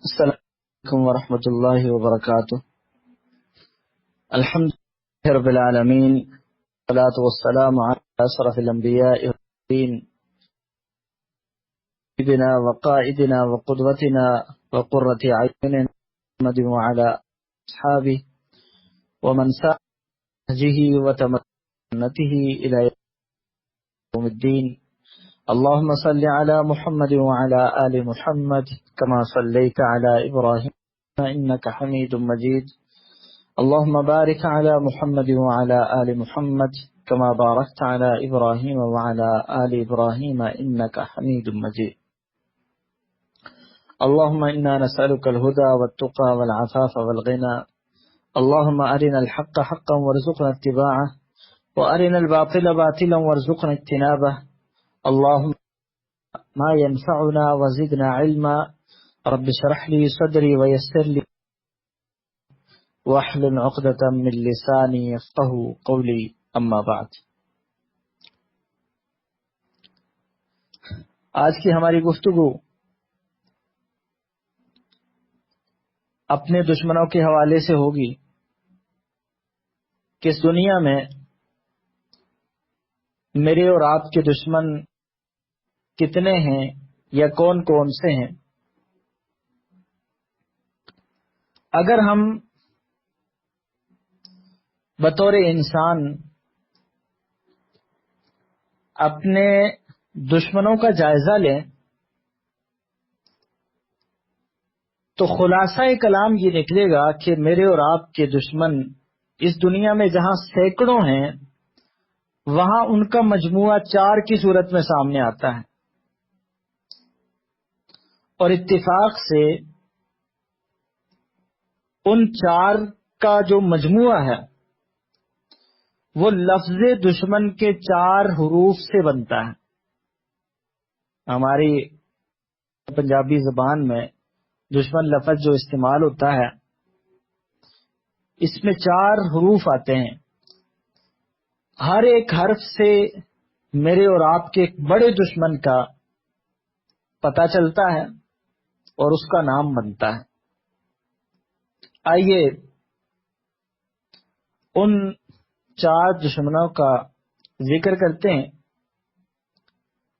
السلام علیکم ورحمۃ اللہ وبرکاتہ۔ الحمد للہ رب العالمین، والصلاة والسلام علی اشرف الانبیاء والمرسلین، حبیبنا وقائدنا وقدوتنا وقرۃ اعیننا محمد وعلی اصحابہ ومن سار نهجه وتمسكه الى يوم الدین۔ اللهم صل على محمد وعلى آل محمد كما صليت على إبراهيم إنك حميد مجيد۔ اللهم بارك على محمد وعلى آل محمد كما باركت على إبراهيم وعلى آل إبراهيم إنك حميد مجيد۔ اللهم إنا نسألك الهدى والتقى والعفاف والغنى، اللهم أرنا الحق حقا وارزقنا اتباعه وأرنا الباطل باطلا وارزقنا اجتنابه، اللهم ما ينفعنا وزدنا علما، رب اشرح لي صدري ويسر لي واحلل عقدة من لساني يفقهوا قولي، اما بعد۔ آج کی ہماری گفتگو اپنے دشمنوں کے حوالے سے ہوگی کہ اس دنیا میں میرے اور آپ کے دشمن کتنے ہیں یا کون کون سے ہیں۔ اگر ہم بطور انسان اپنے دشمنوں کا جائزہ لیں تو خلاصہ کلام یہ نکلے گا کہ میرے اور آپ کے دشمن اس دنیا میں جہاں سینکڑوں ہیں وہاں ان کا مجموعہ 4 کی صورت میں سامنے آتا ہے، اور اتفاق سے ان 4 کا جو مجموعہ ہے وہ لفظ دشمن کے 4 حروف سے بنتا ہے۔ ہماری پنجابی زبان میں دشمن لفظ جو استعمال ہوتا ہے اس میں 4 حروف آتے ہیں۔ ہر ایک حرف سے میرے اور آپ کے ایک بڑے دشمن کا پتہ چلتا ہے اور اس کا نام بنتا ہے۔ آئیے ان 4 دشمنوں کا ذکر کرتے ہیں،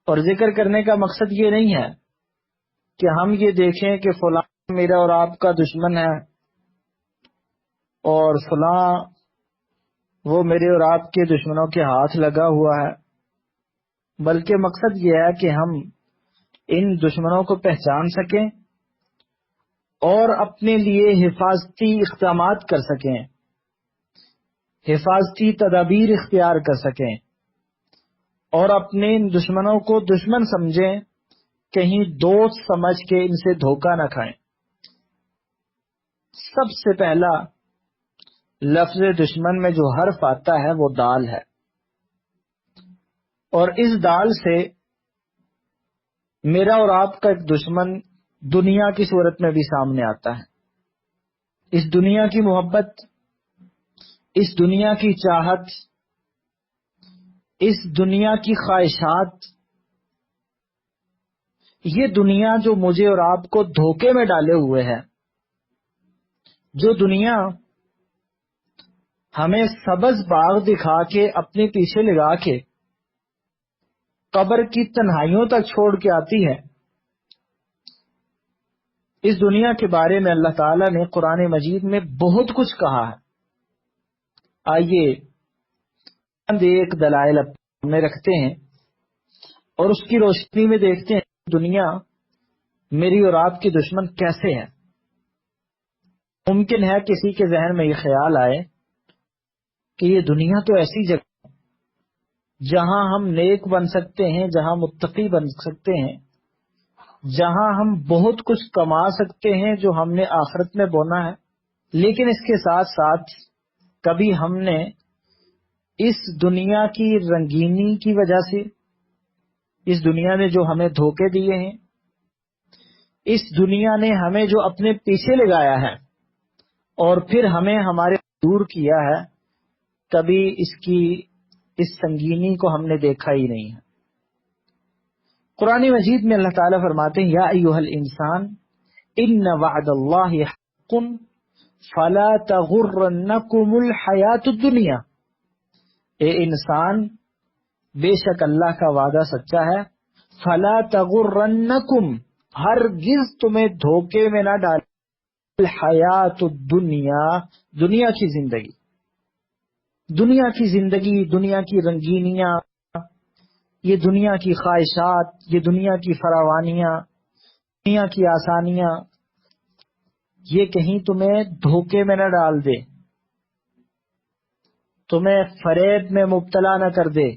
اور ذکر کرنے کا مقصد یہ نہیں ہے کہ ہم یہ دیکھیں کہ فلاں میرا اور آپ کا دشمن ہے اور فلاں وہ میرے اور آپ کے دشمنوں کے ہاتھ لگا ہوا ہے، بلکہ مقصد یہ ہے کہ ہم ان دشمنوں کو پہچان سکیں اور اپنے لیے حفاظتی اقدامات کر سکیں، حفاظتی تدابیر اختیار کر سکیں، اور اپنے ان دشمنوں کو دشمن سمجھیں، کہیں دوست سمجھ کے ان سے دھوکہ نہ کھائیں۔ سب سے پہلا لفظ دشمن میں جو حرف آتا ہے وہ دال ہے، اور اس دال سے میرا اور آپ کا ایک دشمن دنیا کی صورت میں بھی سامنے آتا ہے۔ اس دنیا کی محبت، اس دنیا کی چاہت، اس دنیا کی خواہشات، یہ دنیا جو مجھے اور آپ کو دھوکے میں ڈالے ہوئے ہے، جو دنیا ہمیں سبز باغ دکھا کے اپنے پیچھے لگا کے قبر کی تنہائیوں تک چھوڑ کے آتی ہے، اس دنیا کے بارے میں اللہ تعالیٰ نے قرآن مجید میں بہت کچھ کہا ہے۔ آئیے ایک دلائل میں رکھتے ہیں اور اس کی روشنی میں دیکھتے ہیں دنیا میری اور آپ کے دشمن کیسے ہیں۔ ممکن ہے کسی کے ذہن میں یہ خیال آئے کہ یہ دنیا تو ایسی جگہ جہاں ہم نیک بن سکتے ہیں، جہاں متقی بن سکتے ہیں، جہاں ہم بہت کچھ کما سکتے ہیں جو ہم نے آخرت میں بونا ہے، لیکن اس کے ساتھ ساتھ کبھی ہم نے اس دنیا کی رنگینی کی وجہ سے، اس دنیا نے جو ہمیں دھوکے دیے ہیں، اس دنیا نے ہمیں جو اپنے پیچھے لگایا ہے اور پھر ہمیں ہمارے دور کیا ہے، کبھی اس سنگینی کو ہم نے دیکھا ہی نہیں ہے۔ قرآن مجید میں اللہ تعالیٰ فرماتے ہیں یا ایھا الانسان ان وعد اللہ حق فلا تغرنکم الحیات الدنیا، اے انسان بے شک اللہ کا وعدہ سچا ہے، فلا تغرنکم ہرگز تمہیں دھوکے میں نہ ڈال، الحیات الدنیا دنیا کی زندگی، دنیا کی زندگی، دنیا کی رنگینیاں، یہ دنیا کی خواہشات، یہ دنیا کی فراوانیاں، دنیا کی آسانیاں، یہ کہیں تمہیں دھوکے میں نہ ڈال دے، تمہیں فریب میں مبتلا نہ کر دے،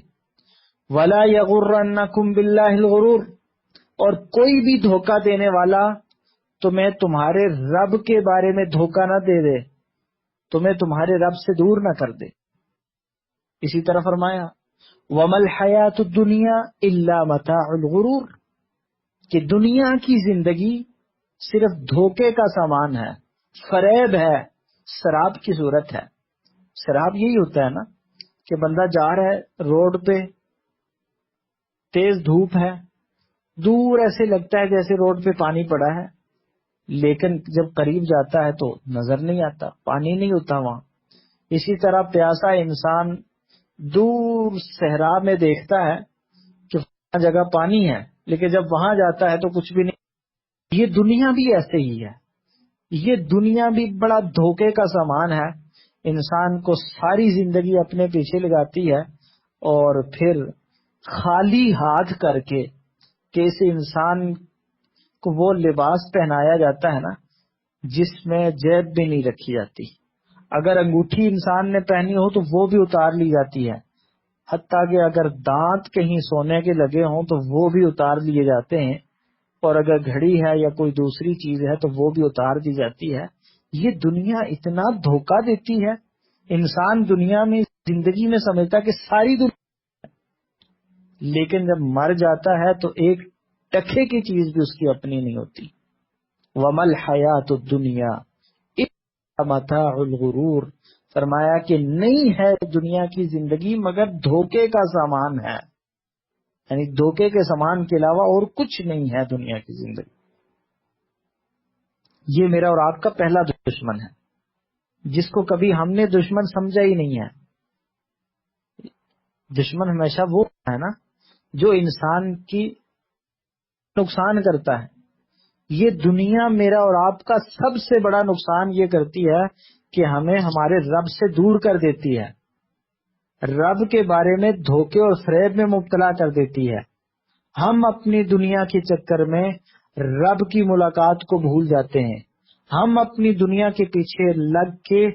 ولا یغرنکم باللہ الغرور، اور کوئی بھی دھوکہ دینے والا تمہیں تمہارے رب کے بارے میں دھوکہ نہ دے دے، تمہیں تمہارے رب سے دور نہ کر دے۔ اسی طرح فرمایا وَمَا الْحَيَاةُ الدُّنْيَا إِلَّا مَتَاعُ الْغُرُورِ، کہ دنیا کی زندگی صرف دھوکے کا سامان ہے، فریب ہے، شراب کی صورت ہے۔ شراب یہی ہوتا ہے نا کہ بندہ جا رہا ہے روڈ پہ، تیز دھوپ ہے، دور ایسے لگتا ہے جیسے روڈ پہ پانی پڑا ہے، لیکن جب قریب جاتا ہے تو نظر نہیں آتا، پانی نہیں ہوتا وہاں۔ اسی طرح پیاسا انسان دور صحرا میں دیکھتا ہے کہ وہاں جگہ پانی ہے، لیکن جب وہاں جاتا ہے تو کچھ بھی نہیں۔ یہ دنیا بھی ایسے ہی ہے، یہ دنیا بھی بڑا دھوکے کا سامان ہے، انسان کو ساری زندگی اپنے پیچھے لگاتی ہے، اور پھر خالی ہاتھ کر کے کہ اس انسان کو وہ لباس پہنایا جاتا ہے نا جس میں جیب بھی نہیں رکھی جاتی، اگر انگوٹھی انسان نے پہنی ہو تو وہ بھی اتار لی جاتی ہے، حتیٰ کہ اگر دانت کہیں سونے کے لگے ہوں تو وہ بھی اتار لیے جاتے ہیں، اور اگر گھڑی ہے یا کوئی دوسری چیز ہے تو وہ بھی اتار دی جاتی ہے۔ یہ دنیا اتنا دھوکہ دیتی ہے، انسان دنیا میں زندگی میں سمجھتا کہ ساری دنیا، لیکن جب مر جاتا ہے تو ایک ٹکے کی چیز بھی اس کی اپنی نہیں ہوتی۔ وَمَا الْحَيَاةُ الدُّنْيَا إِلَّا مَتَاعُ الْغُرُورِ، فرمایا کہ نہیں ہے دنیا کی زندگی مگر دھوکے کا سامان ہے، یعنی دھوکے کے سامان کے علاوہ اور کچھ نہیں ہے دنیا کی زندگی۔ یہ میرا اور آپ کا پہلا دشمن ہے، جس کو کبھی ہم نے دشمن سمجھا ہی نہیں ہے۔ دشمن ہمیشہ وہ ہے نا جو انسان کی نقصان کرتا ہے۔ یہ دنیا میرا اور آپ کا سب سے بڑا نقصان یہ کرتی ہے کہ ہمیں ہمارے رب سے دور کر دیتی ہے، رب کے بارے میں دھوکے اور فریب میں مبتلا کر دیتی ہے۔ ہم اپنی دنیا کے چکر میں رب کی ملاقات کو بھول جاتے ہیں، ہم اپنی دنیا کے پیچھے لگ کے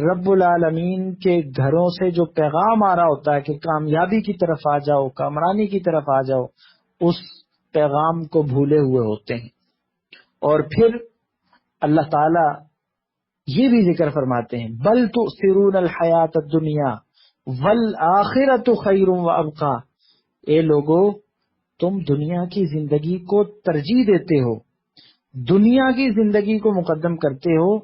رب العالمین کے گھروں سے جو پیغام آ رہا ہوتا ہے کہ کامیابی کی طرف آ جاؤ، کامرانی کی طرف آ جاؤ، اس پیغام کو بھولے ہوئے ہوتے ہیں۔ اور پھر اللہ تعالی یہ بھی ذکر فرماتے ہیں بل تؤثرون الحیات الدنیا والآخرۃ خیر وابقی، اے لوگو تم دنیا کی زندگی کو ترجیح دیتے ہو، دنیا کی زندگی کو مقدم کرتے ہو،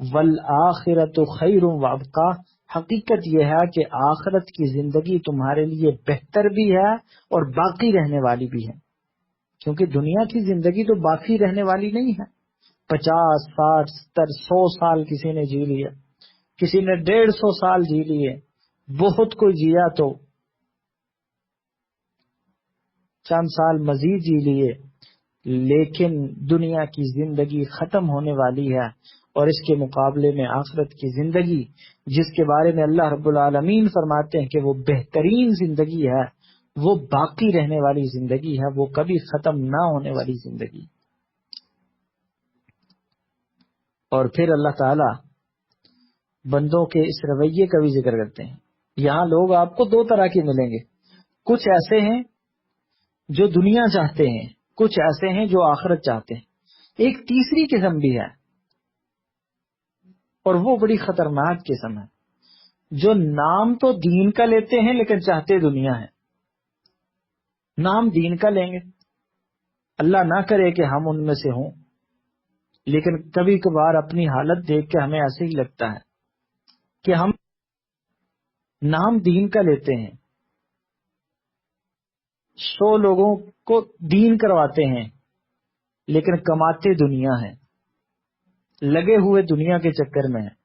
والآخرۃ خیر وابقی، حقیقت یہ ہے کہ آخرت کی زندگی تمہارے لیے بہتر بھی ہے اور باقی رہنے والی بھی ہے، کیونکہ دنیا کی زندگی تو باقی رہنے والی نہیں ہے۔ 50 60 70 100 سال کسی نے جی لیا، کسی نے 150 سال جی لیے، بہت کوئی جیا تو چند سال مزید جی لیے، لیکن دنیا کی زندگی ختم ہونے والی ہے، اور اس کے مقابلے میں آخرت کی زندگی جس کے بارے میں اللہ رب العالمین فرماتے ہیں کہ وہ بہترین زندگی ہے، وہ باقی رہنے والی زندگی ہے، وہ کبھی ختم نہ ہونے والی زندگی۔ اور پھر اللہ تعالی بندوں کے اس رویے کا بھی ذکر کرتے ہیں۔ یہاں لوگ آپ کو دو طرح کے ملیں گے، کچھ ایسے ہیں جو دنیا چاہتے ہیں، کچھ ایسے ہیں جو آخرت چاہتے ہیں، ایک تیسری قسم بھی ہے، اور وہ بڑی خطرناک قسم ہے، جو نام تو دین کا لیتے ہیں لیکن چاہتے دنیا ہے۔ نام دین کا لیں گے، اللہ نہ کرے کہ ہم ان میں سے ہوں، لیکن کبھی کبھار اپنی حالت دیکھ کے ہمیں ایسے ہی لگتا ہے کہ ہم نام دین کا لیتے ہیں، 100 لوگوں کو دین کرواتے ہیں، لیکن کماتے دنیا ہے۔ لگے ہوئے دنیا کے چکر میں ہیں۔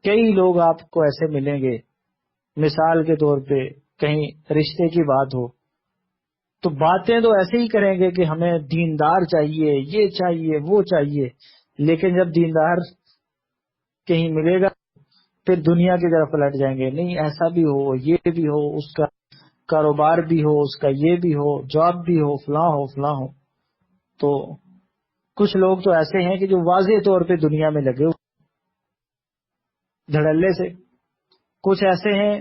کئی لوگ آپ کو ایسے ملیں گے، مثال کے طور پہ کہیں رشتے کی بات ہو تو باتیں تو ایسے ہی کریں گے کہ ہمیں دیندار چاہیے، یہ چاہیے، وہ چاہیے، لیکن جب دیندار کہیں ملے گا پھر دنیا کی طرف پلٹ جائیں گے، نہیں ایسا بھی ہو، یہ بھی ہو، اس کا کاروبار بھی ہو، اس کا یہ بھی ہو، جاب بھی ہو، فلاں ہو فلاں ہو۔ تو کچھ لوگ تو ایسے ہیں کہ جو واضح طور پہ دنیا میں لگے ہوئے دھڑلے سے، کچھ ایسے ہیں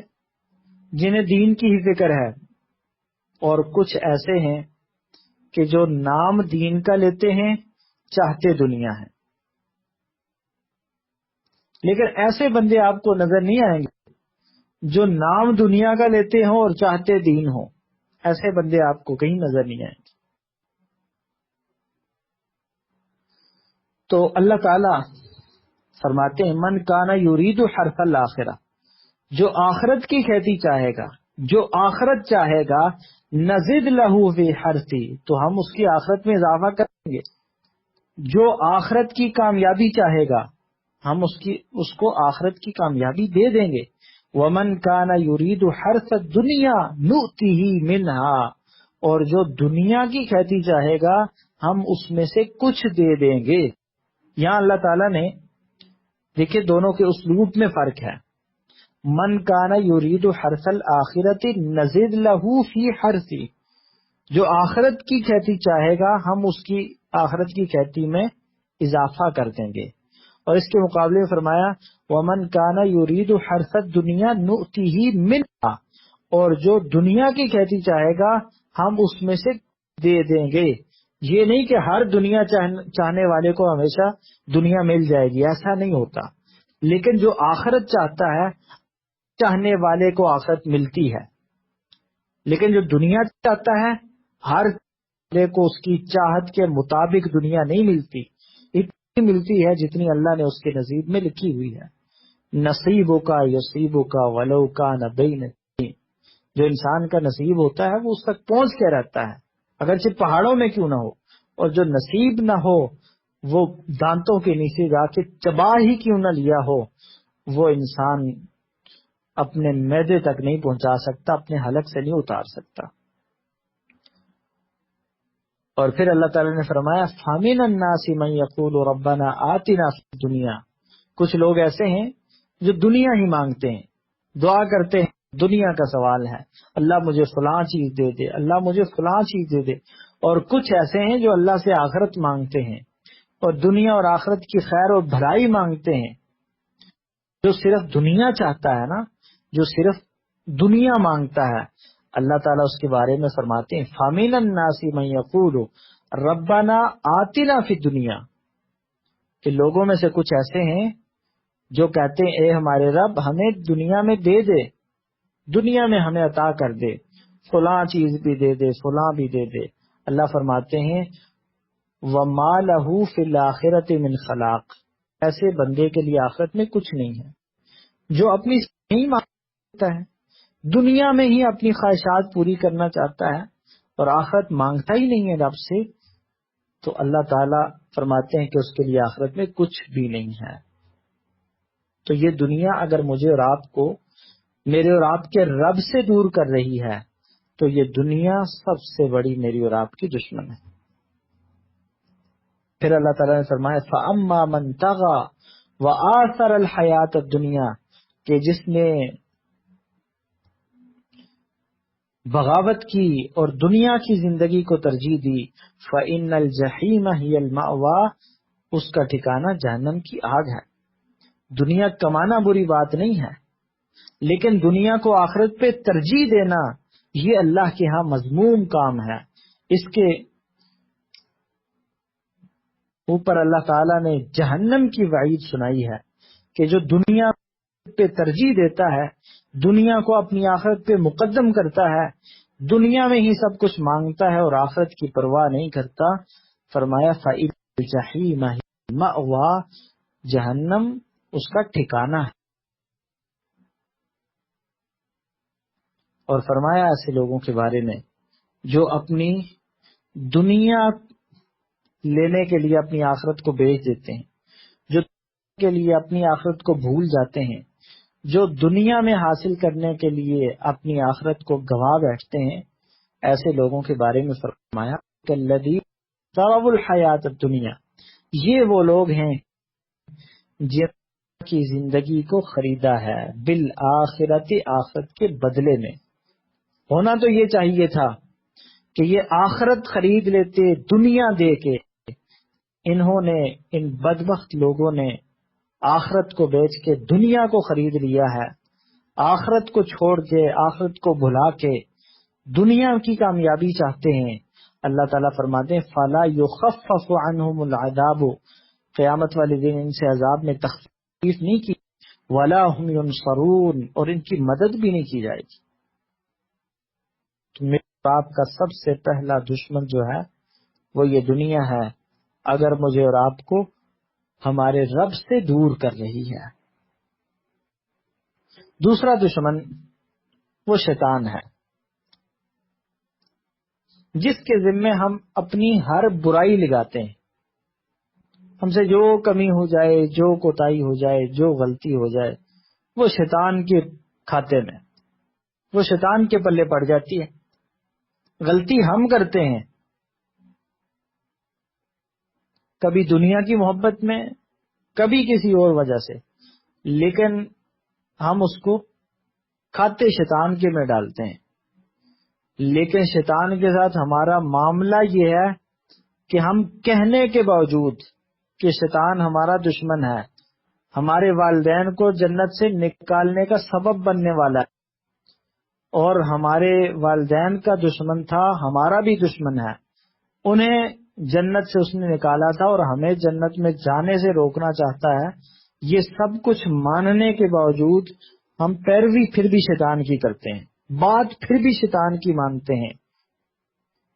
جنہیں دین کی ہی فکر ہے، اور کچھ ایسے ہیں کہ جو نام دین کا لیتے ہیں، چاہتے دنیا ہے۔ لیکن ایسے بندے آپ کو نظر نہیں آئیں گے جو نام دنیا کا لیتے ہوں اور چاہتے دین ہوں، ایسے بندے آپ کو کہیں نظر نہیں آئیں گے۔ تو اللہ تعالی فرماتے ہیں من کانا یرید حرث الآخرہ، جو آخرت کی کھیتی چاہے گا، جو آخرت چاہے گا، نزد لہو فی حرثی، تو ہم اس کی آخرت میں اضافہ کریں گے۔ جو آخرت کی کامیابی چاہے گا ہم اس کو آخرت کی کامیابی دے دیں گے۔ ومن کان یرید حرث الدنیا نؤتیہ منہا، اور جو دنیا کی کھیتی چاہے گا ہم اس میں سے کچھ دے دیں گے۔ یہاں اللہ تعالیٰ نے دیکھیں دونوں کے اسلوب میں فرق ہے۔ من کان یرید حرث الآخرۃ نزد لہ فی حرثی، جو آخرت کی کھیتی چاہے گا ہم اس کی آخرت کی کھیتی میں اضافہ کر دیں گے۔ اور اس کے مقابلے میں فرمایا ومن کان یرید حرث الدنیا نؤتیہ منہا، اور جو دنیا کی کھیتی چاہے گا ہم اس میں سے دے دیں گے۔ یہ نہیں کہ ہر دنیا چاہنے والے کو ہمیشہ دنیا مل جائے گی، ایسا نہیں ہوتا، لیکن جو آخرت چاہتا ہے چاہنے والے کو آخرت ملتی ہے، لیکن جو دنیا چاہتا ہے ہر بندے کو اس کی چاہت کے مطابق دنیا نہیں ملتی، اتنی ملتی ہے جتنی اللہ نے اس کے نصیب میں لکھی ہوئی ہے۔ نصیبوں کا یصیبوں کا ولو کا نبین، جو انسان کا نصیب ہوتا ہے وہ اس تک پہنچ کے رہتا ہے اگرچہ پہاڑوں میں کیوں نہ ہو، اور جو نصیب نہ ہو وہ دانتوں کے نیچے جا کے چبا ہی کیوں نہ لیا ہو، وہ انسان اپنے معدے تک نہیں پہنچا سکتا، اپنے حلق سے نہیں اتار سکتا۔ اور پھر اللہ تعالی نے فرمایا فَمِنَ النَّاسِ مَن يَقُولُ رَبَّنَا آتِنَا فِی الدُّنْيَا، کچھ لوگ ایسے ہیں جو دنیا ہی مانگتے ہیں، دعا کرتے ہیں، دنیا کا سوال ہے، اللہ مجھے فلاں چیز دے دے، اللہ مجھے فلاں چیز دے دے۔ اور کچھ ایسے ہیں جو اللہ سے آخرت مانگتے ہیں اور دنیا اور آخرت کی خیر اور بھلائی مانگتے ہیں۔ جو صرف دنیا چاہتا ہے نا، جو صرف دنیا مانگتا ہے، اللہ تعالیٰ اس کے بارے میں فرماتے ہیں فَمِنَ النَّاسِ مَن يَقُولُ رَبَّنَا آتِنَا فِی الدُّنْيَا، کہ لوگوں میں سے کچھ ایسے ہیں جو کہتے ہیں اے ہمارے رب ہمیں دنیا میں دے دے، دنیا میں ہمیں عطا کر دے، فلاں چیز بھی دے دے، فلاں بھی دے دے۔ اللہ فرماتے ہیں وَمَا لَهُ فِی الْآخِرَةِ مِنْ خَلَاقٍ، ایسے بندے کے لیے آخرت میں کچھ نہیں ہے جو اپنی نہیں مانگتا ہے، دنیا میں ہی اپنی خواہشات پوری کرنا چاہتا ہے اور آخرت مانگتا ہی نہیں ہے رب سے، تو اللہ تعالیٰ فرماتے ہیں کہ اس کے لیے آخرت میں کچھ بھی نہیں ہے۔ تو یہ دنیا اگر مجھے اور آپ کو میرے اور آپ کے رب سے دور کر رہی ہے تو یہ دنیا سب سے بڑی میری اور آپ کی دشمن ہے۔ پھر اللہ تعالیٰ نے فرمایا فَأَمَّا مَن طَغَىٰ وَآثَرَ الْحَيَاةَ الدُّنْيَا، کہ جس نے بغاوت کی اور دنیا کی زندگی کو ترجیح دی، فَإِنَّ الْجَحِيمَ هِيَ الْمَأْوَىٰ، اس کا ٹھکانہ جہنم کی آگ ہے۔ دنیا کمانا بری بات نہیں ہے، لیکن دنیا کو آخرت پہ ترجیح دینا یہ اللہ کے ہاں مذموم کام ہے۔ اس کے اوپر اللہ تعالیٰ نے جہنم کی وعید سنائی ہے کہ جو دنیا پہ ترجیح دیتا ہے، دنیا کو اپنی آخرت پہ مقدم کرتا ہے، دنیا میں ہی سب کچھ مانگتا ہے اور آخرت کی پرواہ نہیں کرتا، فرمایا فَإِنَّ الْجَحِيمَ هِيَ الْمَأْوَىٰ، جہنم اس کا ٹھکانہ ہے۔ اور فرمایا ایسے لوگوں کے بارے میں جو اپنی دنیا لینے کے لیے اپنی آخرت کو بیچ دیتے ہیں، جو کے لیے اپنی آخرت کو بھول جاتے ہیں، جو دنیا میں حاصل کرنے کے لیے اپنی آخرت کو گنوا بیٹھتے ہیں، ایسے لوگوں کے بارے میں فرمایا کہ الذی ضرب الحیات الدنیا، یہ وہ لوگ ہیں جن کی زندگی کو خریدا ہے بالآخرت، آخرت کے بدلے میں۔ ہونا تو یہ چاہیے تھا کہ یہ آخرت خرید لیتے دنیا دے کے، انہوں نے، ان بدبخت لوگوں نے آخرت کو بیچ کے دنیا کو خرید لیا ہے، آخرت کو چھوڑ کے، آخرت کو بھلا کے دنیا کی کامیابی چاہتے ہیں۔ اللہ تعالیٰ فرماتے ہیں فَلَا يُخَفَّفُ عَنْهُمُ الْعَذَابُ، قیامت والے دن ان سے عذاب میں تخفیف نہیں کی، وَلَا هُمْ يُنصَرُونَ، اور ان کی مدد بھی نہیں کی جائے گی۔ تو میرے آپ کا سب سے پہلا دشمن جو ہے وہ یہ دنیا ہے، اگر مجھے اور آپ کو ہمارے رب سے دور کر رہی ہے۔ دوسرا دشمن وہ شیطان ہے، جس کے ذمے ہم اپنی ہر برائی لگاتے ہیں۔ ہم سے جو کمی ہو جائے، جو کوتاہی ہو جائے، جو غلطی ہو جائے، وہ شیطان کے کھاتے میں، وہ شیطان کے پلے پڑ جاتی ہے۔ غلطی ہم کرتے ہیں، کبھی دنیا کی محبت میں، کبھی کسی اور وجہ سے، لیکن ہم اس کو کھاتے شیطان کے میں ڈالتے ہیں۔ لیکن شیطان کے ساتھ ہمارا معاملہ یہ ہے کہ ہم کہنے کے باوجود کہ شیطان ہمارا دشمن ہے، ہمارے والدین کو جنت سے نکالنے کا سبب بننے والا ہے، اور ہمارے والدین کا دشمن تھا، ہمارا بھی دشمن ہے، انہیں جنت سے اس نے نکالا تھا اور ہمیں جنت میں جانے سے روکنا چاہتا ہے۔ یہ سب کچھ ماننے کے باوجود ہم پیروی پھر بھی شیطان کی کرتے ہیں، بات پھر بھی شیطان کی مانتے ہیں،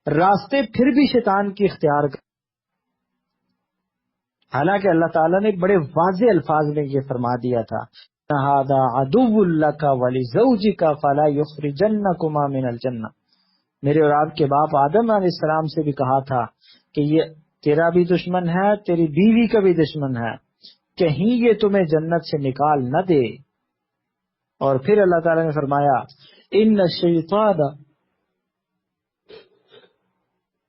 راستے پھر بھی شیطان کی اختیار کرتے ہیں۔ حالانکہ اللہ تعالیٰ نے بڑے واضح الفاظ میں یہ فرما دیا تھا هذا عدو لک ولزوجک فلا یخرجنکما من الجنہ، میرے اور آپ کے باپ آدم علیہ السلام سے بھی کہا تھا کہ یہ تیرا بھی دشمن ہے، تیری بیوی کا بھی دشمن ہے، کہیں یہ تمہیں جنت سے نکال نہ دے۔ اور پھر اللہ تعالیٰ نے فرمایا ان الشیطان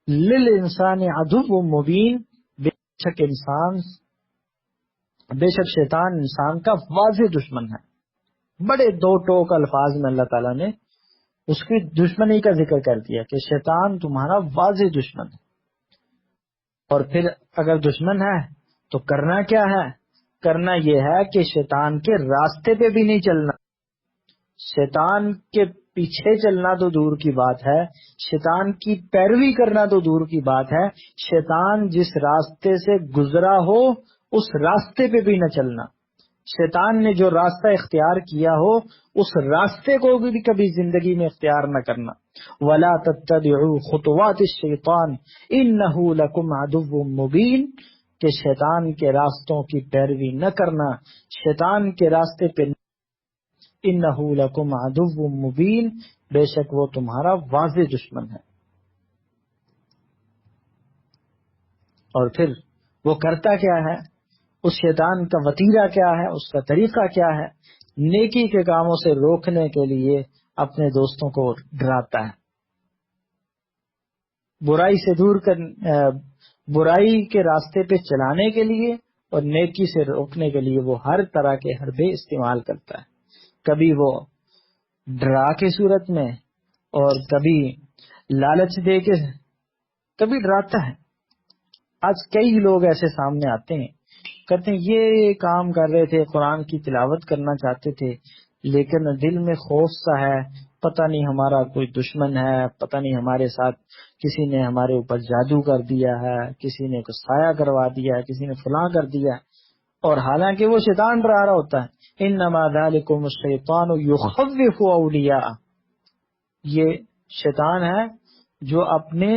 للانسان عدو مبین، بے شک شیطان انسان کا واضح دشمن ہے۔ بڑے دو ٹوک الفاظ میں اللہ تعالیٰ نے اس کی دشمنی کا ذکر کر دیا کہ شیطان تمہارا واضح دشمن ہے۔ اور پھر اگر دشمن ہے تو کرنا کیا ہے؟ کرنا یہ ہے کہ شیطان کے راستے پہ بھی نہیں چلنا، شیطان کے پیچھے چلنا تو دور کی بات ہے، شیطان کی پیروی کرنا تو دور کی بات ہے، شیطان جس راستے سے گزرا ہو اس راستے پہ بھی نہ چلنا، شیطان نے جو راستہ اختیار کیا ہو اس راستے کو بھی کبھی زندگی میں اختیار نہ کرنا۔ وَلَا تَتَّبِعُوا خُطُوَاتِ الشَّيْطَانِ إِنَّهُ لَكُمْ عَدُوٌّ مُّبِينٌ، کہ شیطان کے راستوں کی پیروی نہ کرنا، شیطان کے راستے پہ إِنَّهُ لَكُمْ عَدُوٌّ مُّبِينٌ، بے شک وہ تمہارا واضح دشمن ہے۔ اور پھر وہ کرتا کیا ہے، اس شیطان کا وتیرہ کیا ہے، اس کا طریقہ کیا ہے؟ نیکی کے کاموں سے روکنے کے لیے اپنے دوستوں کو ڈراتا ہے، برائی سے دور برائی کے راستے پہ چلانے کے لیے اور نیکی سے روکنے کے لیے وہ ہر طرح کے حربے استعمال کرتا ہے، کبھی وہ ڈرا کے صورت میں اور کبھی لالچ دے کے، کبھی ڈراتا ہے۔ آج کئی لوگ ایسے سامنے آتے ہیں، کہتے ہیں یہ کام کر رہے تھے، قرآن کی تلاوت کرنا چاہتے تھے، لیکن دل میں خوف سا ہے، پتہ نہیں ہمارا کوئی دشمن ہے، پتہ نہیں ہمارے ساتھ کسی نے ہمارے اوپر جادو کر دیا ہے، کسی نے کچھ سایہ کروا دیا ہے، کسی نے فلاں کر دیا ہے، اور حالانکہ وہ شیطان ڈرا رہا ہوتا ہے۔ انما ذالکم الشیطان یخوف اولیاء، یہ شیطان ہے جو اپنے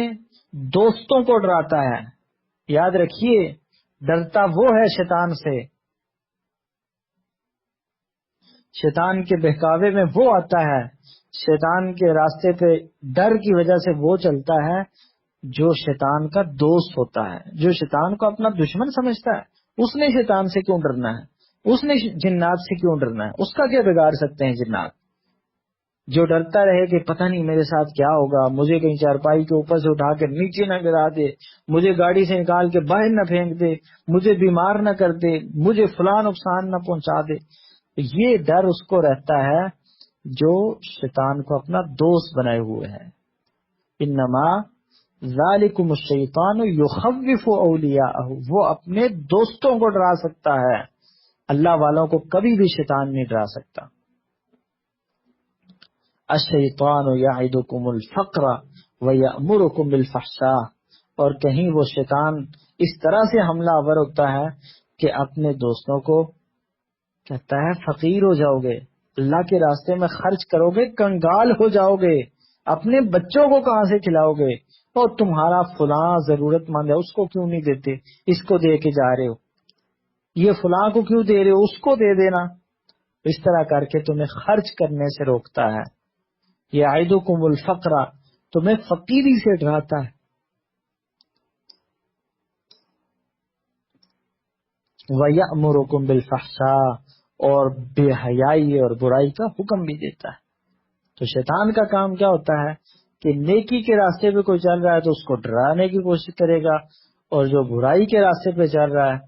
دوستوں کو ڈراتا ہے۔ یاد رکھیے ڈرتا وہ ہے شیطان سے، شیطان کے بہکاوے میں وہ آتا ہے، شیطان کے راستے پہ ڈر کی وجہ سے وہ چلتا ہے جو شیطان کا دوست ہوتا ہے، جو شیطان کو اپنا دشمن سمجھتا ہے، اس نے شیطان سے کیوں ڈرنا ہے؟ اس نے جنات سے کیوں ڈرنا ہے؟ اس کا کیا بگاڑ سکتے ہیں جنات؟ جو ڈرتا رہے کہ پتہ نہیں میرے ساتھ کیا ہوگا، مجھے کہیں چارپائی کے اوپر سے اٹھا کے نیچے نہ گرا دے، مجھے گاڑی سے نکال کے باہر نہ پھینک دے، مجھے بیمار نہ کر دے، مجھے فلاں نقصان نہ پہنچا دے، یہ ڈر اس کو رہتا ہے جو شیطان کو اپنا دوست بنائے ہوئے ہے۔ انما ذالکم الشیطان یخوف اولیاءہ، وہ اپنے دوستوں کو ڈرا سکتا ہے، اللہ والوں کو کبھی بھی شیطان نہیں ڈرا سکتا۔ الشیطان یعدکم الفقر ویأمرکم بالفحشاء، اور کہیں وہ شیطان اس طرح سے حملہ آور ہوتا ہے کہ اپنے دوستوں کو کہتا ہے فقیر ہو جاؤ گے، اللہ کے راستے میں خرچ کرو گے کنگال ہو جاؤ گے، اپنے بچوں کو کہاں سے کھلاؤ گے، اور تمہارا فلاں ضرورت مند ہے اس کو کیوں نہیں دیتے، اس کو دے کے جا رہے ہو، یہ فلاں کو کیوں دے رہے ہو، اس کو دے دینا۔ اس طرح کر کے تمہیں خرچ کرنے سے روکتا ہے۔ یعدکم الفقر، تمہیں فقیری سے ڈراتا ہے۔ وَيَأْمُرُكُمْ بِالْفَحْشَاءِ، اور بے حیائی اور برائی کا حکم بھی دیتا ہے۔ تو شیطان کا کام کیا ہوتا ہے کہ نیکی کے راستے پہ کوئی چل رہا ہے تو اس کو ڈرانے کی کوشش کرے گا، اور جو برائی کے راستے پہ چل رہا ہے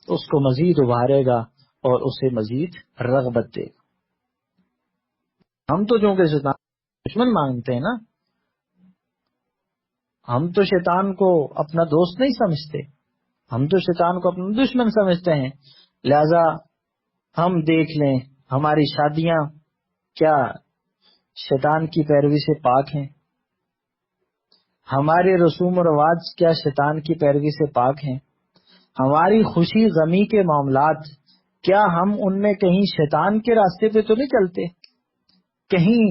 اس کو مزید ابھارے گا اور اسے مزید رغبت دے گا۔ ہم تو چونکہ شیطان دشمن مانگتے ہیں نا، ہم تو شیطان کو اپنا دوست نہیں سمجھتے، ہم تو شیطان کو اپنا دشمن سمجھتے ہیں۔ لہذا ہم دیکھ لیں ہماری شادیاں کیا شیطان کی پیروی سے پاک ہیں؟ ہمارے رسوم و رواج کیا شیطان کی پیروی سے پاک ہیں؟ ہماری خوشی غمی کے معاملات کیا ہم ان میں کہیں شیطان کے راستے پہ تو نہیں چلتے؟ کہیں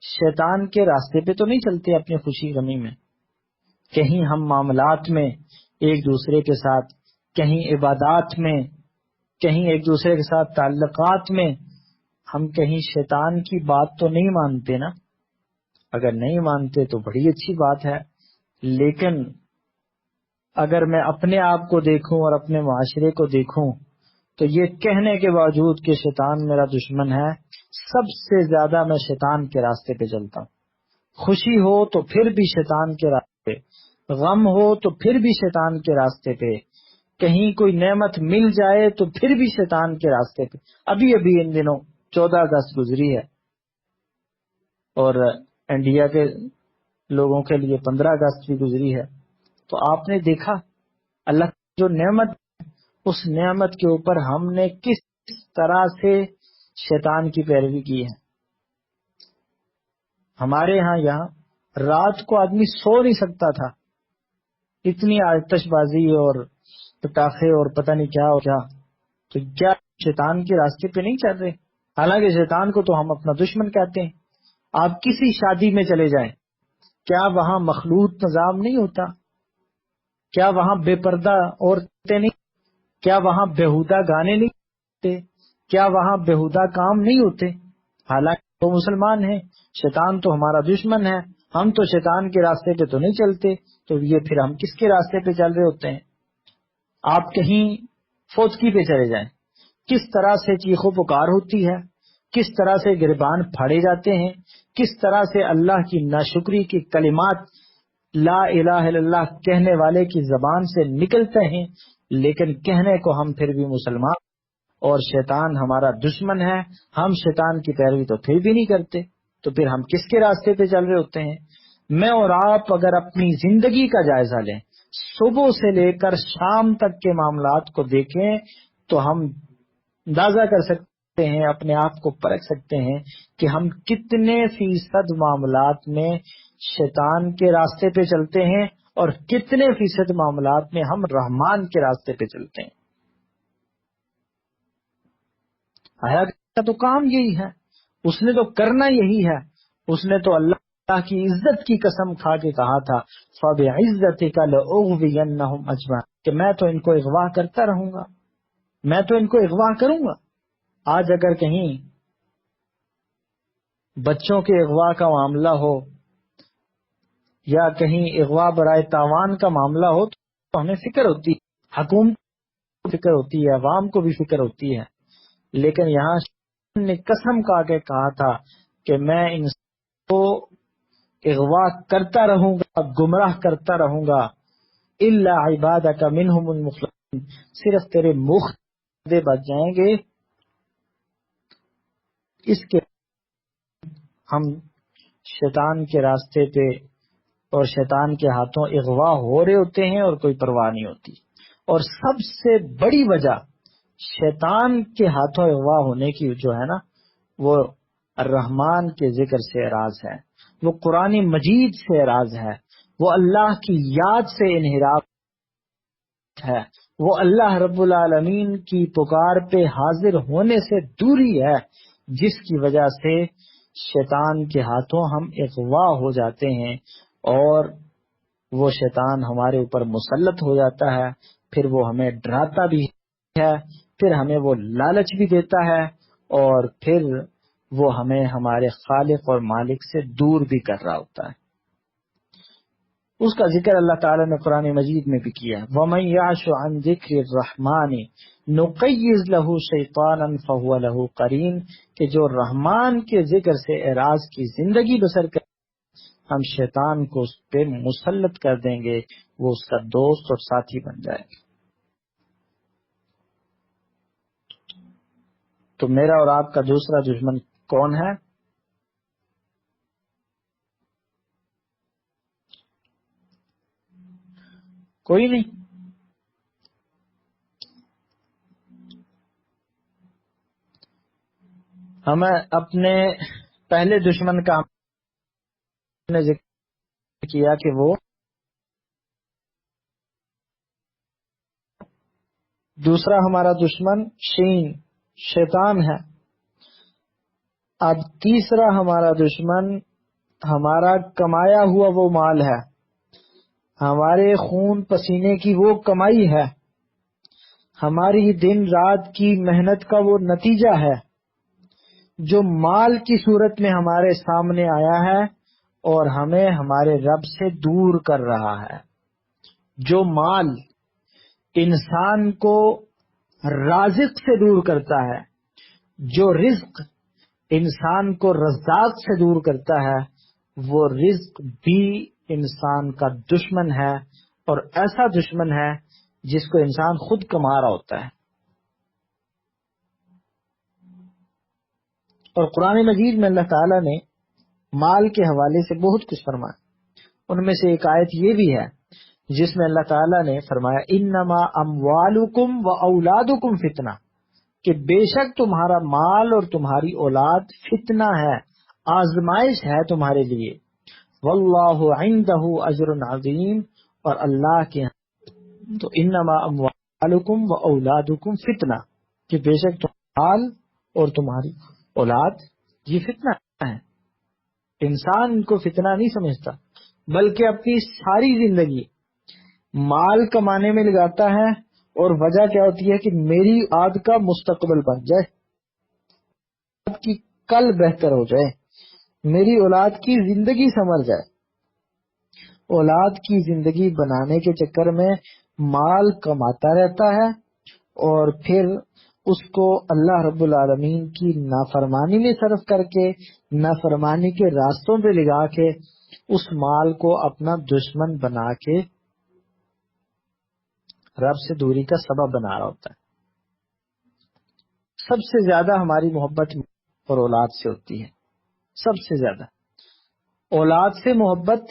شیطان کے راستے پہ تو نہیں چلتے اپنی خوشی غمی میں؟ کہیں ہم معاملات میں ایک دوسرے کے ساتھ، کہیں عبادات میں، کہیں ایک دوسرے کے ساتھ تعلقات میں ہم کہیں شیطان کی بات تو نہیں مانتے نا؟ اگر نہیں مانتے تو بڑی اچھی بات ہے، لیکن اگر میں اپنے آپ کو دیکھوں اور اپنے معاشرے کو دیکھوں تو یہ کہنے کے باوجود کہ شیطان میرا دشمن ہے، سب سے زیادہ میں شیطان کے راستے پہ چلتا ہوں۔ خوشی ہو تو پھر بھی شیطان کے راستے پہ، غم ہو تو پھر بھی شیطان کے راستے پہ، کہیں کوئی نعمت مل جائے تو پھر بھی شیطان کے راستے پہ۔ ابھی ان دنوں 14 اگست گزری ہے، اور انڈیا کے لوگوں کے لیے 15 اگست بھی گزری ہے، تو آپ نے دیکھا اللہ کی جو نعمت، اس نعمت کے اوپر ہم نے کس طرح سے شیطان کی پیروی کی ہے۔ ہمارے یہاں رات کو آدمی سو نہیں سکتا تھا، اتنی آتش بازی اور پٹاخے اور پتہ نہیں کیا اور کیا۔ تو کیا شیطان کے راستے پہ نہیں چل رہے؟ حالانکہ شیطان کو تو ہم اپنا دشمن کہتے ہیں۔ آپ کسی شادی میں چلے جائیں، کیا وہاں مخلوط نظام نہیں ہوتا؟ کیا وہاں بے پردہ عورتیں نہیں؟ کیا وہاں بےہودہ گانے نہیں ہوتے؟ کیا وہاں بےہودہ کام نہیں ہوتے؟ حالانکہ وہ مسلمان ہیں، شیطان تو ہمارا دشمن ہے، ہم تو شیطان کے راستے پہ تو نہیں چلتے، تو یہ پھر ہم کس کے راستے پہ چل رہے ہوتے ہیں؟ آپ کہیں فوتکی پہ چلے جائیں، کس طرح سے چیخ و پکار ہوتی ہے، کس طرح سے گریبان پھاڑے جاتے ہیں، کس طرح سے اللہ کی ناشکری کی کلمات لا الہ الا اللہ کہنے والے کی زبان سے نکلتے ہیں، لیکن کہنے کو ہم پھر بھی مسلمان، اور شیطان ہمارا دشمن ہے، ہم شیطان کی پیروی تو پھر بھی نہیں کرتے، تو پھر ہم کس کے راستے پہ چل رہے ہوتے ہیں؟ میں اور آپ اگر اپنی زندگی کا جائزہ لیں، صبح سے لے کر شام تک کے معاملات کو دیکھیں، تو ہم اندازہ کر سکتے ہیں، اپنے آپ کو پرکھ سکتے ہیں کہ ہم کتنے فیصد معاملات میں شیطان کے راستے پہ چلتے ہیں اور کتنے فیصد معاملات میں ہم رحمان کے راستے پہ چلتے ہیں۔ آیا کا تو کام یہی ہے، اس نے تو کرنا یہی ہے، اس نے تو اللہ کی عزت کی قسم کھا کے کہا تھا فَبِعِزَّتِكَ لَأُغْوِيَنَّهُمْ أَجْمَعِينَ، کہ میں تو ان کو اغوا کرتا رہوں گا، میں تو ان کو اغوا کروں گا۔ آج اگر کہیں بچوں کے اغوا کا معاملہ ہو یا کہیں اغوا برائے تاوان کا معاملہ ہو تو ہمیں فکر ہوتی ہے، حکومت کو فکر ہوتی ہے، عوام کو بھی فکر ہوتی ہے، لیکن یہاں نے قسم کھا کے کہا تھا کہ میں ان کو اغوا کرتا رہوں گا، گمراہ کرتا رہوں گا، الا عبادک منہم المخلصین، صرف تیرے مخلص بچ جائیں گے، اس کے ہم شیطان کے راستے پہ اور شیطان کے ہاتھوں اغوا ہو رہے ہوتے ہیں اور کوئی پرواہ نہیں ہوتی۔ اور سب سے بڑی وجہ شیطان کے ہاتھوں اغوا ہونے کی جو ہے نا، وہ الرحمن کے ذکر سے اعراض ہے، وہ قرآن مجید سے اعراض ہے، وہ اللہ کی یاد سے انحراف ہے، وہ اللہ رب العالمین کی پکار پہ حاضر ہونے سے دوری ہے، جس کی وجہ سے شیطان کے ہاتھوں ہم اغوا ہو جاتے ہیں اور وہ شیطان ہمارے اوپر مسلط ہو جاتا ہے، پھر وہ ہمیں ڈراتا بھی ہے، پھر ہمیں وہ لالچ بھی دیتا ہے، اور پھر وہ ہمیں ہمارے خالق اور مالک سے دور بھی کر رہا ہوتا ہے۔ اس کا ذکر اللہ تعالیٰ نے قرآن مجید میں بھی کیا، وَمَن يَعْشُ عَن ذِكْرِ الرَّحْمَنِ نُقَيِّضْ لَهُ شَيْطَانًا فَهُوَ لَهُ قَرِينٌ، کہ جو رحمان کے ذکر سے اعراض کی زندگی بسر کر، ہم شیطان کو اس پہ مسلط کر دیں گے، وہ اس کا دوست اور ساتھی بن جائے گا۔ تو میرا اور آپ کا دوسرا دشمن کون ہے؟ کوئی نہیں۔ ہمیں اپنے پہلے دشمن کا ہم نے ذکر کیا کہ وہ دوسرا ہمارا دشمن شیطان ہے۔ اب تیسرا ہمارا دشمن ہمارا کمایا ہوا وہ مال ہے، ہمارے خون پسینے کی وہ کمائی ہے، ہماری دن رات کی محنت کا وہ نتیجہ ہے جو مال کی صورت میں ہمارے سامنے آیا ہے اور ہمیں ہمارے رب سے دور کر رہا ہے۔ جو مال انسان کو رازق سے دور کرتا ہے، جو رزق انسان کو رزاق سے دور کرتا ہے، وہ رزق بھی انسان کا دشمن ہے، اور ایسا دشمن ہے جس کو انسان خود کما رہا ہوتا ہے۔ اور قرآن مجید میں اللہ تعالیٰ نے مال کے حوالے سے بہت کچھ فرمایا، ان میں سے ایک آیت یہ بھی ہے جس میں اللہ تعالیٰ نے فرمایا انما اموالکم و اولادکم فتنہ، کہ بے شک تمہارا مال اور تمہاری اولاد فتنہ ہے، آزمائش ہے تمہارے لیے، واللہ عندہ اجر عظیم، اور اللہ کے تو انما اموالکم و اولادکم فتنہ، کہ بے شک تمہارا مال اور تمہاری اولاد یہ فتنہ ہے۔ انسان ان کو فتنہ نہیں سمجھتا، بلکہ اپنی ساری زندگی مال کمانے میں لگاتا ہے، اور وجہ کیا ہوتی ہے کہ میری اولاد کا مستقبل بن جائے، اولاد کی کل بہتر ہو جائے، میری اولاد کی زندگی سنور جائے۔ اولاد کی زندگی بنانے کے چکر میں مال کماتا رہتا ہے، اور پھر اس کو اللہ رب العالمین کی نافرمانی میں صرف کر کے، نافرمانی کے راستوں پہ لگا کے، اس مال کو اپنا دشمن بنا کے رب سے دوری کا سبب بنا رہا ہوتا ہے۔ سب سے زیادہ ہماری محبت اور اولاد سے ہوتی ہے، سب سے زیادہ اولاد سے محبت،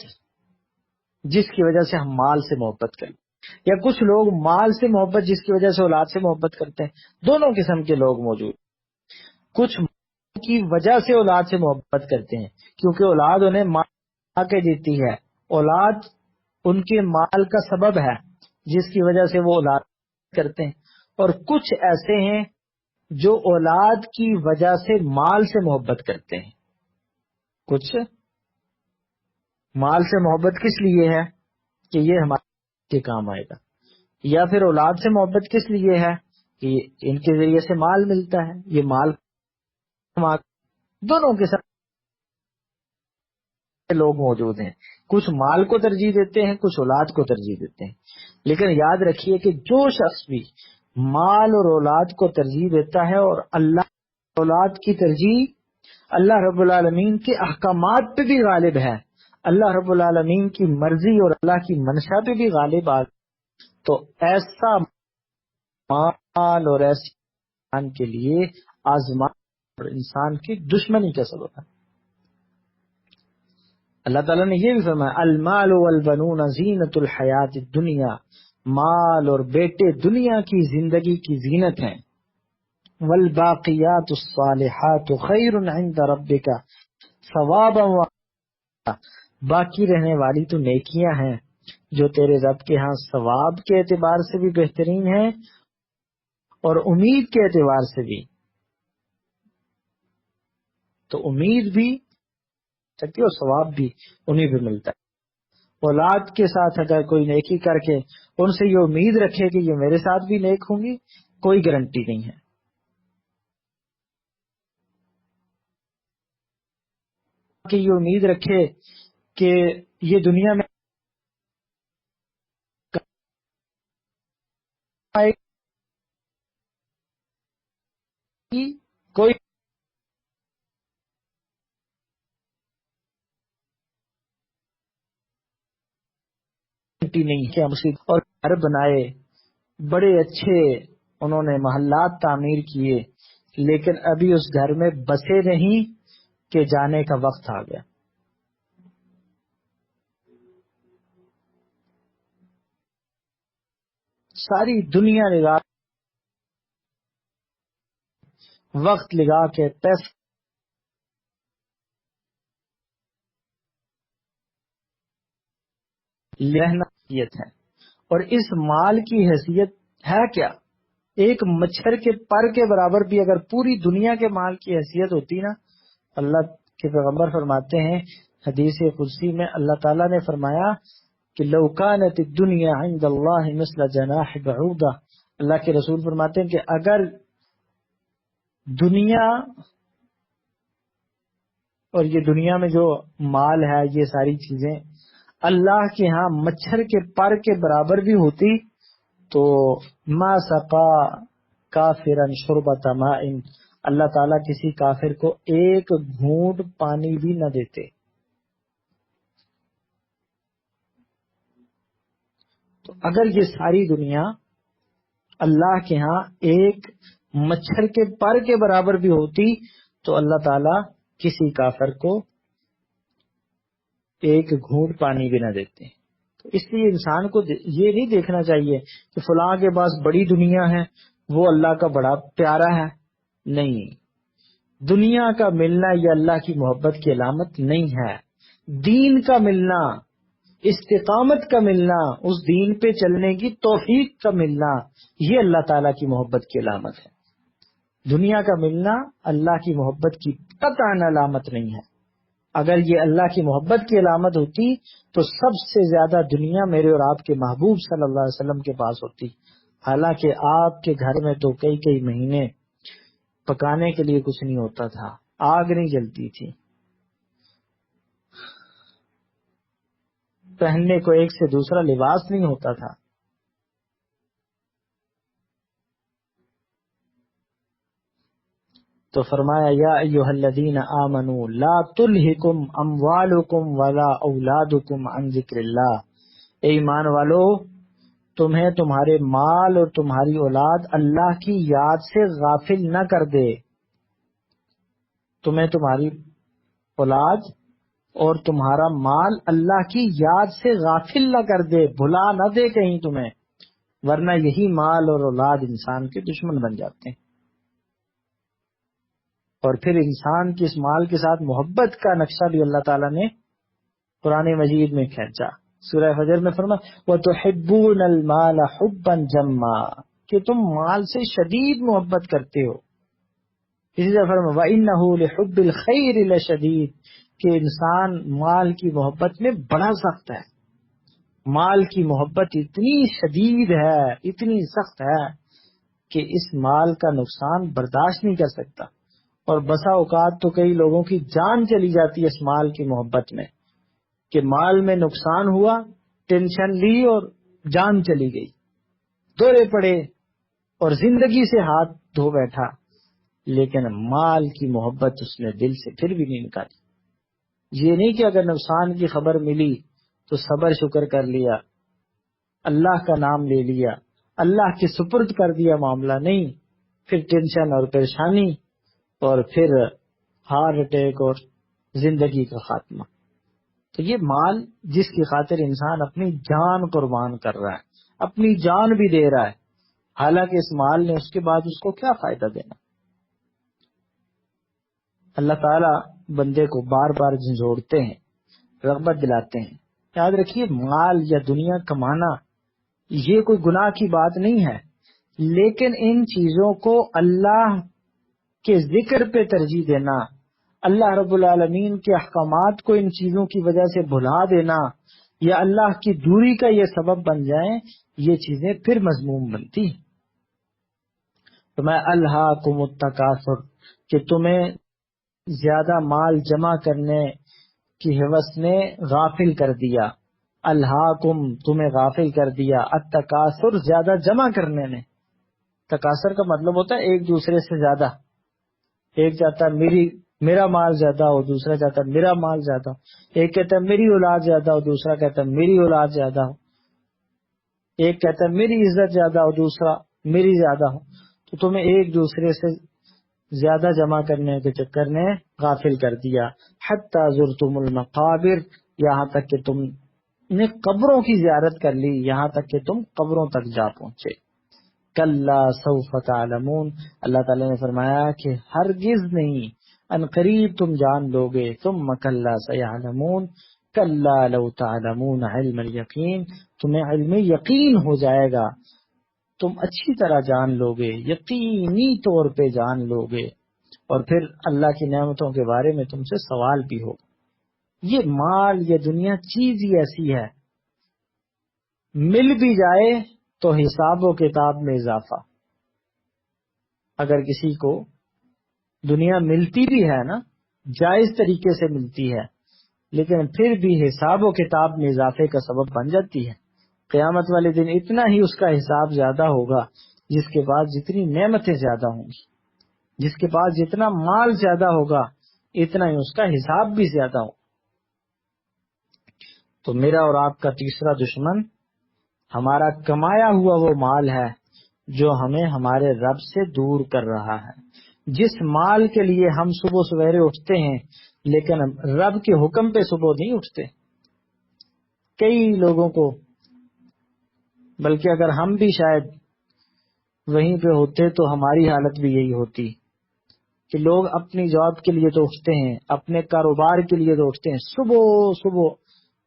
جس کی وجہ سے ہم مال سے محبت کریں، یا کچھ لوگ مال سے محبت جس کی وجہ سے اولاد سے محبت کرتے ہیں۔ دونوں قسم کے لوگ موجود، کچھ مال کی وجہ سے اولاد سے محبت کرتے ہیں کیونکہ اولاد انہیں مال کے دیتی ہے، اولاد ان کے مال کا سبب ہے جس کی وجہ سے وہ اولاد کرتے ہیں، اور کچھ ایسے ہیں جو اولاد کی وجہ سے مال سے محبت کرتے ہیں۔ کچھ مال سے محبت کس لیے ہے کہ یہ ہمارے کے کام آئے گا، یا پھر اولاد سے محبت کس لیے ہے کہ ان کے ذریعے سے مال ملتا ہے، یہ مال دونوں کے ساتھ لوگ موجود ہیں، کچھ مال کو ترجیح دیتے ہیں، کچھ اولاد کو ترجیح دیتے ہیں، لیکن یاد رکھیے کہ جو شخص بھی مال اور اولاد کو ترجیح دیتا ہے اور اللہ اولاد کی ترجیح اللہ رب العالمین کے احکامات پہ بھی غالب ہے، اللہ رب العالمین کی مرضی اور اللہ کی منشا پہ بھی غالب تو ایسا مال اور ایسے انسان کے لیے آزمان اور انسان کی دشمنی کا سبب ہے۔ اللہ تعالیٰ نے یہ بھی فرمایا المال والبنون زینت الحیات الدنیا، مال اور بیٹے دنیا کی زندگی کی زینت ہیں، والباقیات الصالحات خیر عند ربک ثوابا باقی رہنے والی تو نیکیاں ہیں جو تیرے رب کے ہاں ثواب کے اعتبار سے بھی بہترین ہیں اور امید کے اعتبار سے بھی۔ تو امید بھی سکتی اور ثواب بھی انہیں بھی ملتا ہے۔ اولاد کے ساتھ اگر کوئی نیکی کر کے ان سے یہ امید رکھے کہ یہ میرے ساتھ بھی نیک ہوں گی، کوئی گارنٹی نہیں ہے۔ کہ یہ امید رکھے کہ یہ دنیا میں کوئی گارنٹی نہیں ہے، اور گھر بنائے بڑے اچھے، انہوں نے محلات تعمیر کیے، لیکن ابھی اس گھر میں بسے نہیں کہ جانے کا وقت آ گیا۔ ساری دنیا لگا وقت لگا کے پیسے لہنا ہے، اور اس مال کی حیثیت ہے کیا؟ ایک مچھر کے پر کے برابر بھی اگر پوری دنیا کے مال کی حیثیت ہوتی نا، اللہ کے پیغمبر فرماتے ہیں حدیث قدسی میں، اللہ تعالیٰ نے فرمایا کہ لو کانت الدنیا عند اللہ مثل جناح بعوضہ، اللہ کے رسول فرماتے ہیں کہ اگر دنیا اور یہ دنیا میں جو مال ہے، یہ ساری چیزیں اللہ کے ہاں مچھر کے پر کے برابر بھی ہوتی تو ما سقا کافرا شربۃ ماء، اللہ تعالیٰ کسی کافر کو ایک گھونٹ پانی بھی نہ دیتے۔ تو اگر یہ ساری دنیا اللہ کے ہاں ایک مچھر کے پر کے برابر بھی ہوتی تو اللہ تعالیٰ کسی کافر کو ایک گھونٹ پانی بھی نہ دیتے۔ تو اس لیے انسان کو یہ نہیں دیکھنا چاہیے کہ فلاں کے پاس بڑی دنیا ہے، وہ اللہ کا بڑا پیارا ہے، نہیں، دنیا کا ملنا یہ اللہ کی محبت کی علامت نہیں ہے۔ دین کا ملنا، استقامت کا ملنا، اس دین پہ چلنے کی توفیق کا ملنا، یہ اللہ تعالیٰ کی محبت کی علامت ہے۔ دنیا کا ملنا اللہ کی محبت کی قطعاً علامت نہیں ہے۔ اگر یہ اللہ کی محبت کی علامت ہوتی تو سب سے زیادہ دنیا میرے اور آپ کے محبوب صلی اللہ علیہ وسلم کے پاس ہوتی، حالانکہ آپ کے گھر میں تو کئی کئی مہینے پکانے کے لیے کچھ نہیں ہوتا تھا، آگ نہیں جلتی تھی، پہننے کو ایک سے دوسرا لباس نہیں ہوتا تھا۔ تو فرمایا یا ایھا الذین آمنوا لا تلہکم اموالکم ولا اولادکم عن ذکر اللہ، اے ایمان والو تمہیں تمہارے مال اور تمہاری اولاد اللہ کی یاد سے غافل نہ کر دے، تمہیں تمہاری اولاد اور تمہارا مال اللہ کی یاد سے غافل نہ کر دے، بھلا نہ دے کہیں تمہیں، ورنہ یہی مال اور اولاد انسان کے دشمن بن جاتے ہیں۔ اور پھر انسان کی اس مال کے ساتھ محبت کا نقشہ بھی اللہ تعالیٰ نے قرآن مجید میں کھینچا، سورہ فجر میں فرمایا وَتُحِبُّونَ الْمَالَ حُبًّا جَمًّا، کہ تم مال سے شدید محبت کرتے ہو۔ اسی طرح فرمایا وَإِنَّهُ لِحُبِّ الْخَيْرِ لَشَدِيدٌ، کہ انسان مال کی محبت میں بڑا سخت ہے، مال کی محبت اتنی شدید ہے، اتنی سخت ہے کہ اس مال کا نقصان برداشت نہیں کر سکتا، اور بسا اوقات تو کئی لوگوں کی جان چلی جاتی ہے اس مال کی محبت میں، کہ مال میں نقصان ہوا، ٹینشن لی اور جان چلی گئی، دورے پڑے اور زندگی سے ہاتھ دھو بیٹھا، لیکن مال کی محبت اس نے دل سے پھر بھی نہیں نکالی۔ یہ نہیں کہ اگر نقصان کی خبر ملی تو صبر شکر کر لیا، اللہ کا نام لے لیا، اللہ کے سپرد کر دیا معاملہ، نہیں، پھر ٹینشن اور پریشانی اور پھر ہارٹ اٹیک اور زندگی کا خاتمہ۔ تو یہ مال جس کی خاطر انسان اپنی جان قربان کر رہا ہے، اپنی جان بھی دے رہا ہے، حالانکہ اس مال نے اس کے بعد اس کو کیا فائدہ دینا۔ اللہ تعالیٰ بندے کو بار بار جھنجھوڑتے ہیں، رغبت دلاتے ہیں۔ یاد رکھیے مال یا دنیا کمانا یہ کوئی گناہ کی بات نہیں ہے، لیکن ان چیزوں کو اللہ کے ذکر پہ ترجیح دینا، اللہ رب العالمین کے احکامات کو ان چیزوں کی وجہ سے بھلا دینا یا اللہ کی دوری کا یہ سبب بن جائیں، یہ چیزیں پھر مذموم بنتی ہیں۔ تو میں الہاکم التکاثر کہ تمہیں زیادہ مال جمع کرنے کی ہوس نے غافل کر دیا، الہاکم تمہیں غافل کر دیا، التکاثر زیادہ جمع کرنے نے۔ تکاثر کا مطلب ہوتا ہے ایک دوسرے سے زیادہ، ایک چاہتا ہے میرا مال زیادہ ہو، دوسرا چاہتا ہے میرا مال زیادہ ہو، ایک کہتا ہے میری اولاد زیادہ ہو، دوسرا کہتا ہے میری اولاد زیادہ ہو، ایک کہتا ہے میری عزت زیادہ ہو، دوسرا میری زیادہ ہو۔ تو تمہیں ایک دوسرے سے زیادہ جمع کرنے کے چکر نے غافل کر دیا، حتی زرتم المقابر یہاں تک کہ تم نے قبروں کی زیارت کر لی، یہاں تک کہ تم قبروں تک جا پہنچے۔ کلا سوف تعلمون اللہ تعالی نے فرمایا کہ ہرگز نہیں، ان قریب تم جان لو گے، ثم کلا سیعلمون کلا لو تعلمون علم الیقین تمہیں علم یقین ہو جائے گا، تم اچھی طرح جان لو گے، یقینی طور پہ جان لو گے، اور پھر اللہ کی نعمتوں کے بارے میں تم سے سوال بھی ہو۔ یہ مال یہ دنیا چیز ہی ایسی ہے، مل بھی جائے تو حساب و کتاب میں اضافہ۔ اگر کسی کو دنیا ملتی بھی ہے نا، جائز طریقے سے ملتی ہے، لیکن پھر بھی حساب و کتاب میں اضافے کا سبب بن جاتی ہے۔ قیامت والے دن اتنا ہی اس کا حساب زیادہ ہوگا جس کے پاس جتنی نعمتیں زیادہ ہوں گی، جس کے پاس جتنا مال زیادہ ہوگا اتنا ہی اس کا حساب بھی زیادہ ہوگا۔ تو میرا اور آپ کا تیسرا دشمن ہمارا کمایا ہوا وہ مال ہے جو ہمیں ہمارے رب سے دور کر رہا ہے۔ جس مال کے لیے ہم صبح سویرے اٹھتے ہیں لیکن رب کے حکم پہ صبح نہیں اٹھتے۔ کئی لوگوں کو، بلکہ اگر ہم بھی شاید وہیں پہ ہوتے تو ہماری حالت بھی یہی ہوتی کہ لوگ اپنی جاب کے لیے تو اٹھتے ہیں، اپنے کاروبار کے لیے تو اٹھتے ہیں، صبح صبح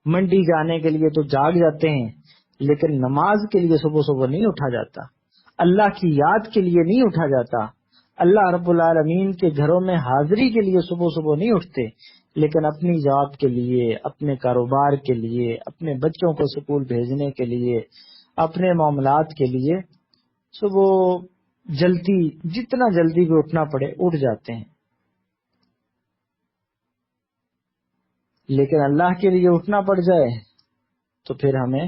منڈی جانے کے لیے تو جاگ جاتے ہیں، لیکن نماز کے لیے صبح صبح نہیں اٹھا جاتا، اللہ کی یاد کے لیے نہیں اٹھا جاتا، اللہ رب العالمین کے گھروں میں حاضری کے لیے صبح صبح نہیں اٹھتے، لیکن اپنی جاب کے لیے، اپنے کاروبار کے لیے، اپنے بچوں کو اسکول بھیجنے کے لیے، اپنے معاملات کے لیے صبح جلدی، جتنا جلدی بھی اٹھنا پڑے اٹھ جاتے ہیں۔ لیکن اللہ کے لیے اٹھنا پڑ جائے تو پھر ہمیں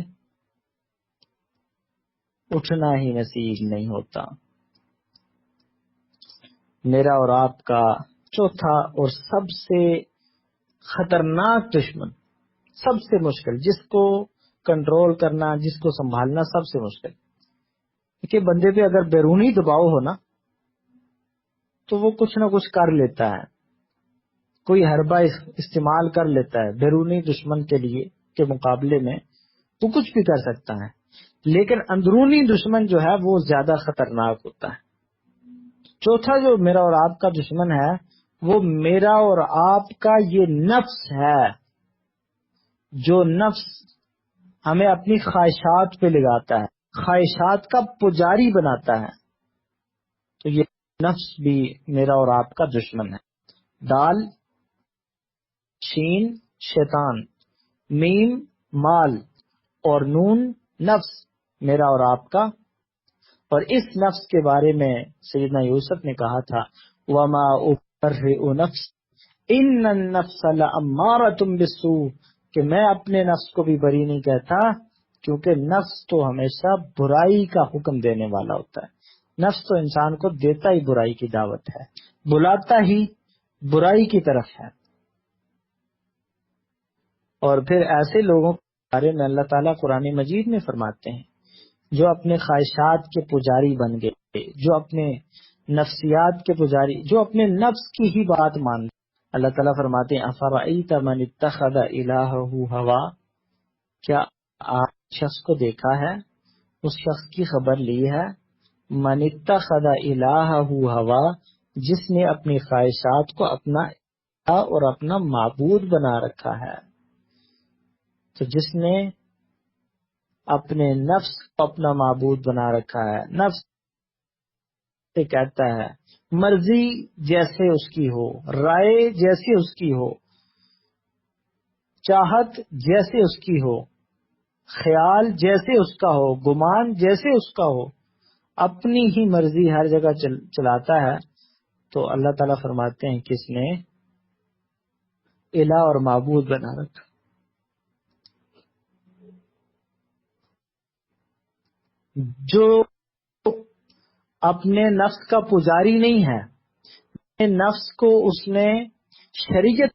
اٹھنا ہی نصیب نہیں ہوتا۔ میرا اور آپ کا چوتھا اور سب سے خطرناک دشمن، سب سے مشکل، جس کو کنٹرول کرنا، جس کو سنبھالنا سب سے مشکل، کہ بندے پہ اگر بیرونی دباؤ ہو نا تو وہ کچھ نہ کچھ کر لیتا ہے، کوئی حربہ استعمال کر لیتا ہے بیرونی دشمن کے لیے کے مقابلے میں، وہ کچھ بھی کر سکتا ہے، لیکن اندرونی دشمن جو ہے وہ زیادہ خطرناک ہوتا ہے۔ چوتھا جو میرا اور آپ کا دشمن ہے وہ میرا اور آپ کا یہ نفس ہے، جو نفس ہمیں اپنی خواہشات پہ لگاتا ہے، خواہشات کا پجاری بناتا ہے۔ تو یہ نفس بھی میرا اور آپ کا دشمن ہے۔ دال شین شیطان، میم مال، اور نون نفس میرا اور آپ کا۔ اور اس نفس کے بارے میں سیدنا یوسف نے کہا تھا وَمَا أُبَرِّئُ نَفْسِ إِنَّ النَّفْسَ لَأَمَّارَةٌ بِالسُّوءِ کہ میں اپنے نفس کو بھی بری نہیں کہتا، کیونکہ نفس تو ہمیشہ برائی کا حکم دینے والا ہوتا ہے، نفس تو انسان کو دیتا ہی برائی کی دعوت ہے، بلاتا ہی برائی کی طرف ہے۔ اور پھر ایسے لوگوں کے بارے میں اللہ تعالیٰ قرآن مجید میں فرماتے ہیں جو اپنے خواہشات کے پجاری بن گئے، جو اپنے نفسیات کے پجاری، جو اپنے نفس کی ہی بات مانتے۔ اللہ تعالیٰ فرماتے ہیں افرأیت من اتخذ الہہ ہوا، کیا آپ شخص کو دیکھا ہے، اس شخص کی خبر لی ہے، من اتخذ الہہ ہوا، جس نے اپنی خواہشات کو اپنا الہ اور اپنا معبود بنا رکھا ہے۔ تو جس نے اپنے نفس کو اپنا معبود بنا رکھا ہے، نفس سے کہتا ہے مرضی جیسے اس کی ہو، رائے جیسے اس کی ہو، چاہت جیسے اس کی ہو، خیال جیسے اس کا ہو، گمان جیسے اس کا ہو، اپنی ہی مرضی ہر جگہ چلاتا ہے، تو اللہ تعالیٰ فرماتے ہیں کس نے الہ اور معبود بنا رکھا۔ جو اپنے نفس کا پجاری نہیں ہے، نفس کو اس نے شریعت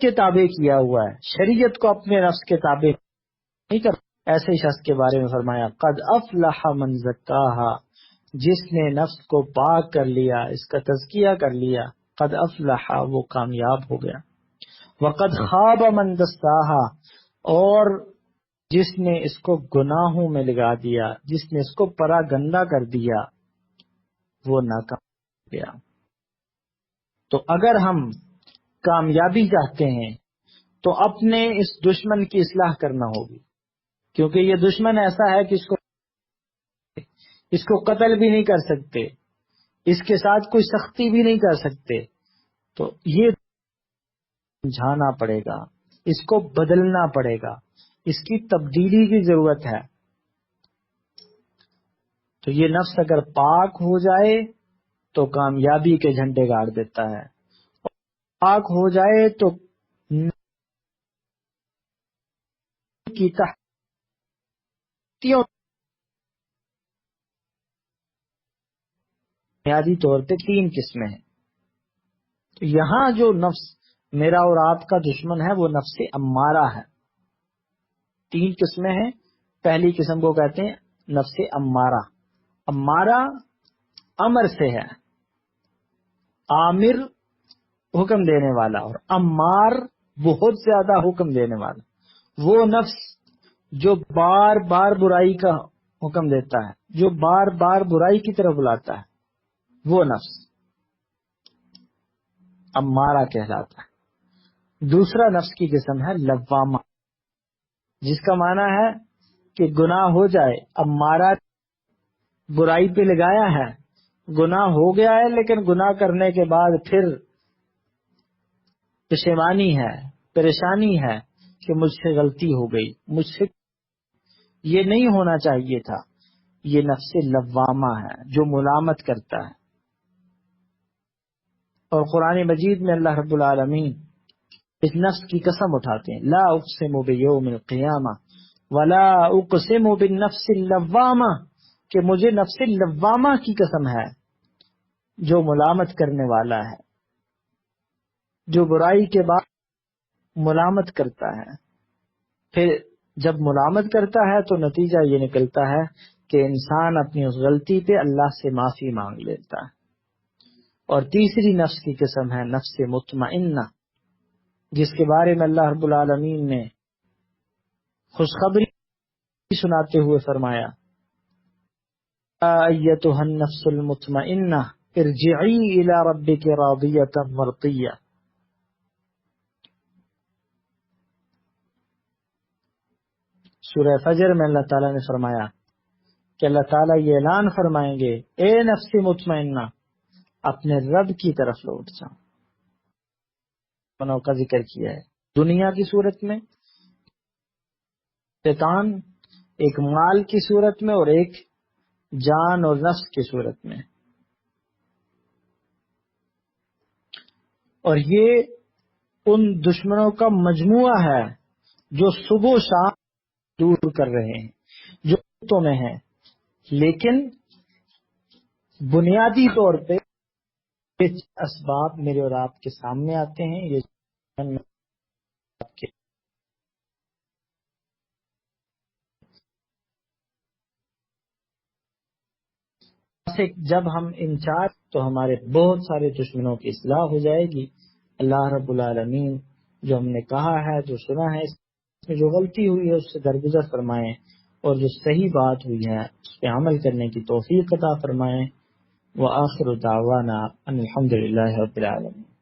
کے تابع کیا ہوا ہے، شریعت کو اپنے نفس کے تابع نہیں کر، ایسے شخص کے بارے میں فرمایا قد افلح من زکاہا، جس نے نفس کو پاک کر لیا، اس کا تزکیہ کر لیا، قد افلح، وہ کامیاب ہو گیا، وقد خاب من دساہا، اور جس نے اس کو گناہوں میں لگا دیا، جس نے اس کو پرا گندا کر دیا، وہ ناکام ہو گیا۔ تو اگر ہم کامیابی چاہتے ہیں تو اپنے اس دشمن کی اصلاح کرنا ہوگی، کیونکہ یہ دشمن ایسا ہے کہ اس کو قتل بھی نہیں کر سکتے، اس کے ساتھ کوئی سختی بھی نہیں کر سکتے، تو یہ سمجھانا پڑے گا، اس کو بدلنا پڑے گا، اس کی تبدیلی کی ضرورت ہے۔ تو یہ نفس اگر پاک ہو جائے تو کامیابی کے جھنڈے گاڑ دیتا ہے، پاک ہو جائے تو کی تحتیوں بنیادی طور پہ 3 قسمیں ہیں۔ تو یہاں جو نفس میرا اور آپ کا دشمن ہے وہ نفس امارہ ہے۔ 3 قسمیں ہیں، پہلی قسم کو کہتے ہیں نفس امارہ۔ امارہ امر سے ہے، آمر حکم دینے والا، اور امار بہت زیادہ حکم دینے والا، وہ نفس جو بار بار برائی کا حکم دیتا ہے، جو بار بار برائی کی طرف بلاتا ہے، وہ نفس امارہ کہلاتا ہے۔ دوسرا نفس کی قسم ہے لوامہ، جس کا معنی ہے کہ گناہ ہو جائے، امارہ برائی پہ لگایا ہے، گناہ ہو گیا ہے، لیکن گناہ کرنے کے بعد پھر پشیمانی ہے، پریشانی ہے کہ مجھ سے غلطی ہو گئی، مجھ سے یہ نہیں ہونا چاہیے تھا۔ یہ نفس لوامہ ہے جو ملامت کرتا ہے۔ اور قرآن مجید میں اللہ رب العالمین اس نفس کی قسم اٹھاتے ہیں، لا اقسم بیوم القیامہ ولا اقسم بالنفس اللوامہ، کہ مجھے نفس لوامہ کی قسم ہے جو ملامت کرنے والا ہے، جو برائی کے بعد ملامت کرتا ہے، پھر جب ملامت کرتا ہے تو نتیجہ یہ نکلتا ہے کہ انسان اپنی اس غلطی پہ اللہ سے معافی مانگ لیتا ہے۔ اور تیسری نفس کی قسم ہے نفس مطمئنہ، جس کے بارے میں اللہ رب العالمین نے خوشخبری سناتے ہوئے فرمایا ایتھا النفس المطمئنہ ارجعی الی ربک راضیۃ مرضیہ۔ سورہ فجر میں اللہ تعالیٰ نے فرمایا کہ اللہ تعالیٰ یہ اعلان فرمائیں گے، اے نفس مطمئنہ اپنے رب کی طرف لوٹ جاؤ۔ کا ذکر کیا ہے دنیا کی صورت میں، شیطان ایک مال کی صورت میں اور ایک جان اور نفس کی صورت میں، اور یہ ان دشمنوں کا مجموعہ ہے جو صبح و شام دور کر رہے ہیں، جو تو میں ہیں، لیکن بنیادی طور پہ یہ اسباب میرے اور آپ کے سامنے آتے ہیں. یہ جب ہم انچارج تو ہمارے بہت سارے دشمنوں کی اصلاح ہو جائے گی. اللہ رب العالمین جو ہم نے کہا ہے، جو سنا ہے، اس میں جو غلطی ہوئی ہے اس سے درگزر فرمائیں، اور جو صحیح بات ہوئی ہے اس پہ عمل کرنے کی توفیق عطا فرمائیں. وآخر دعوانا ان الحمد للہ رب العالمین.